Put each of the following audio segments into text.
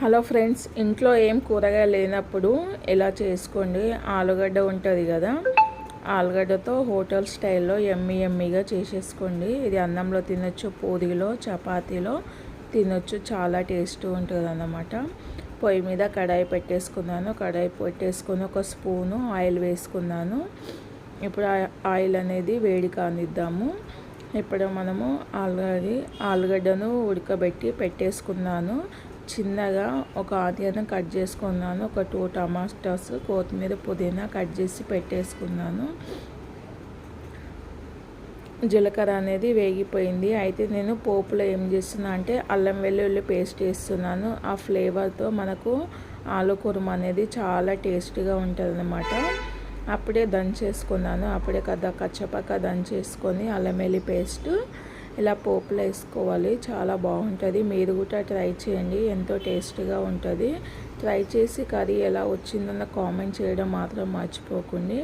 Hello friends, ఇంట్లో ఏం కూరగాయలు లేనప్పుడు ఎలా చేసుకోండి. ఆలుగడ్డ ఉంటుంది కదా, ఆలుగడ్డతో హోటల్ స్టైల్లో ఎమ్మీగా చేసేసుకోండి. ఇది అన్నంలో తినొచ్చు, పూరీలో చపాతీలో తినొచ్చు. చాలా టేస్ట్ ఉంటుంది అన్నమాట. పొయ్యి మీద కడాయి పెట్టేసుకున్నాను. కడాయి పెట్టేసుకొని ఒక స్పూను ఆయిల్ వేసుకున్నాను. ఇప్పుడు ఆయిల్ అనేది వేడి కానిద్దాము. ఇప్పుడు మనము ఆలుగడ్డను ఉడకబెట్టి పెట్టేసుకున్నాను. చిన్నగా ఒక ఆనియన్ కట్ చేసుకున్నాను. ఒక 2 టమాటాస్, కొత్తిమీర, పుదీనా కట్ చేసి పెట్టేసుకున్నాను. జీలకర్ర అనేది వేగిపోయింది. అయితే నేను పోపులో ఏం చేస్తున్నా అంటే అల్లం వెల్లుల్లి పేస్ట్ వేస్తున్నాను. ఆ ఫ్లేవర్తో మనకు ఆలు కుర్మా అనేది చాలా టేస్ట్గా ఉంటుంది అన్నమాట. అప్పుడే దంచేసుకున్నాను. అప్పుడే కచ్చపక్క దంచేసుకొని అల్లం వెల్లుల్లి పేస్ట్ ఇలా పోపులో వేసుకోవాలి. చాలా బాగుంటుంది. మీరు కూడా ట్రై చేయండి, ఎంతో టేస్ట్గా ఉంటుంది. ట్రై చేసి కర్రీ ఎలా వచ్చిందన్న కామెంట్ చేయడం మాత్రం మర్చిపోకండి.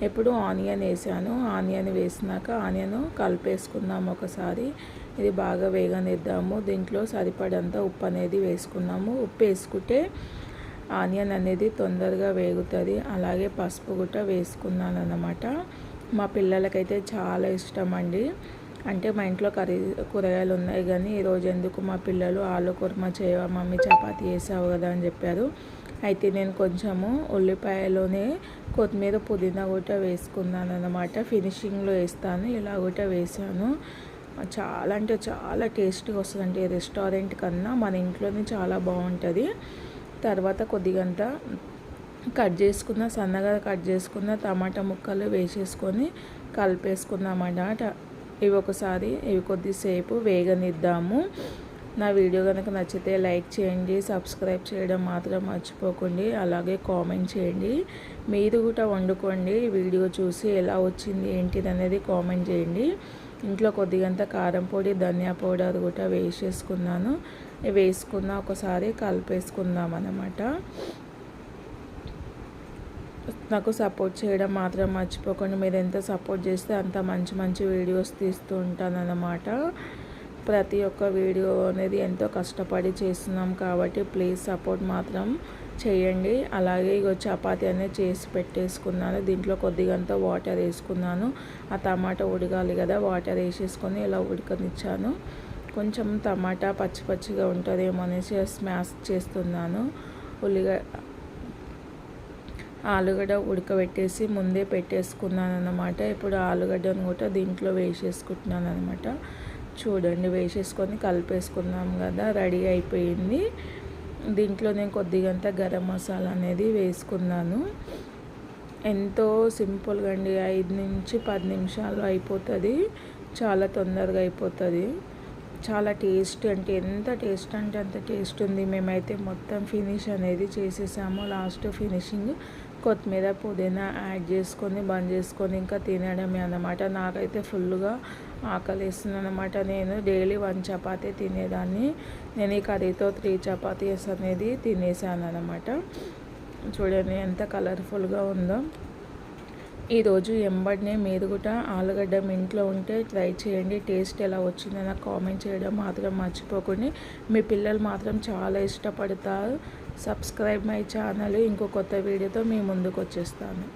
ఎప్పుడు ఆనియన్ వేసాను. ఆనియన్ వేసినాక ఆనియన్ కలిపేసుకుందాము ఒకసారి. ఇది బాగా వేగనిద్దాము. దీంట్లో సరిపడంత ఉప్పు అనేది వేసుకున్నాము. ఉప్పు వేసుకుంటే ఆనియన్ అనేది తొందరగా వేగుతుంది. అలాగే పసుపు కూడా వేసుకున్నాను అన్నమాట. మా పిల్లలకైతే చాలా ఇష్టం అండి. అంటే మా ఇంట్లో కూరగాయలు ఉన్నాయి కానీ ఈరోజు ఎందుకు మా పిల్లలు ఆలు కుర్మా చేయవా మమ్మీ, చపాతీ వేసావు కదా అని చెప్పారు. అయితే నేను కొంచెము ఉల్లిపాయలోనే కొత్తిమీర, పుదీనా కూడా వేసుకున్నాను అన్నమాట. ఫినిషింగ్లో వేస్తాను. ఇలా కూడా వేసాను. చాలా అంటే చాలా టేస్ట్గా వస్తుందండి. రెస్టారెంట్ కన్నా మన ఇంట్లోనే చాలా బాగుంటుంది. తర్వాత కొద్దిగంత సన్నగా కట్ చేసుకున్న టమాటా ముక్కలు వేసేసుకొని కలిపేసుకున్నామన్నమాట. ఇవి కొద్దిసేపు వేగనిద్దాము. నా వీడియో కనుక నచ్చితే లైక్ చేయండి, సబ్స్క్రైబ్ చేయడం మాత్రం మర్చిపోకండి. అలాగే కామెంట్ చేయండి. మీరు కూడా వండుకోండి. వీడియో చూసి ఎలా వచ్చింది ఏంటిది అనేది కామెంట్ చేయండి. ఇంట్లో కొద్దిగంత కారం పొడి, ధనియా పౌడర్ కూడా వేసేసుకున్నాను. వేసుకున్న ఒకసారి కలిపేసుకుందాం అన్నమాట. నాకు సపోర్ట్ చేయడం మాత్రం మర్చిపోకండి. మీరు ఎంత సపోర్ట్ చేస్తే అంత మంచి వీడియోస్ తీస్తూ ఉంటాను అన్నమాట. ప్రతి ఒక్క వీడియో అనేది ఎంతో కష్టపడి చేస్తున్నాం కాబట్టి ప్లీజ్ సపోర్ట్ మాత్రం చేయండి. అలాగే చపాతీ అనేది చేసి పెట్టేసుకున్నాను. దీంట్లో కొద్దిగంత వాటర్ వేసుకున్నాను. ఆ టమాటా ఉడకాలి కదా, వాటర్ వేసేసుకొని ఇలా ఉడకనిచ్చాను. కొంచెం టమాటా పచ్చిగా ఉంటుందేమో అనేసి స్మాష్ చేస్తున్నాను. ఆలుగడ్డ ఉడకబెట్టేసి ముందే పెట్టేసుకున్నాను అన్నమాట. ఇప్పుడు ఆలుగడ్డను కూడా దీంట్లో వేసేసుకుంటున్నాను అనమాట. చూడండి, వేసేసుకొని కలిపేసుకున్నాం కదా, రెడీ అయిపోయింది. దీంట్లో నేను కొద్దిగంత గరం మసాలా అనేది వేసుకున్నాను. ఎంతో సింపుల్గా అండి, 5 నుంచి 10 నిమిషాల్లో అయిపోతుంది. చాలా తొందరగా అయిపోతుంది. చాలా టేస్ట్ అంటే ఎంత టేస్ట్ అంటే అంత టేస్ట్ ఉంది. మేమైతే మొత్తం ఫినిష్ అనేది చేసేసాము. లాస్ట్ ఫినిషింగ్ కొత్తిమీర, పుదీనా యాడ్ చేసుకొని బంద్ చేసుకొని ఇంకా తినడమే అన్నమాట. నాకైతే ఫుల్గా ఆకలిస్తుంది అన్నమాట. నేను డైలీ 1 చపాతీ తినేదాన్ని. నేను ఈ కర్రీతో 3 చపాతీస్ అనేది తినేసాను అన్నమాట. చూడండి ఎంత కలర్ఫుల్గా ఉందో. ఈరోజు ఎంబడినే మీరు కూడా ఆలుగడ్డ మీ ఇంట్లో ఉంటే ట్రై చేయండి. టేస్ట్ ఎలా వచ్చిందో నాకు కామెంట్ చేయడం మాత్రం మర్చిపోకండి. మీ పిల్లలు మాత్రం చాలా ఇష్టపడతారు. Subscribe my channel. ఇంకో కొత్త వీడియోతో మీ ముందుకు వచ్చేస్తాను.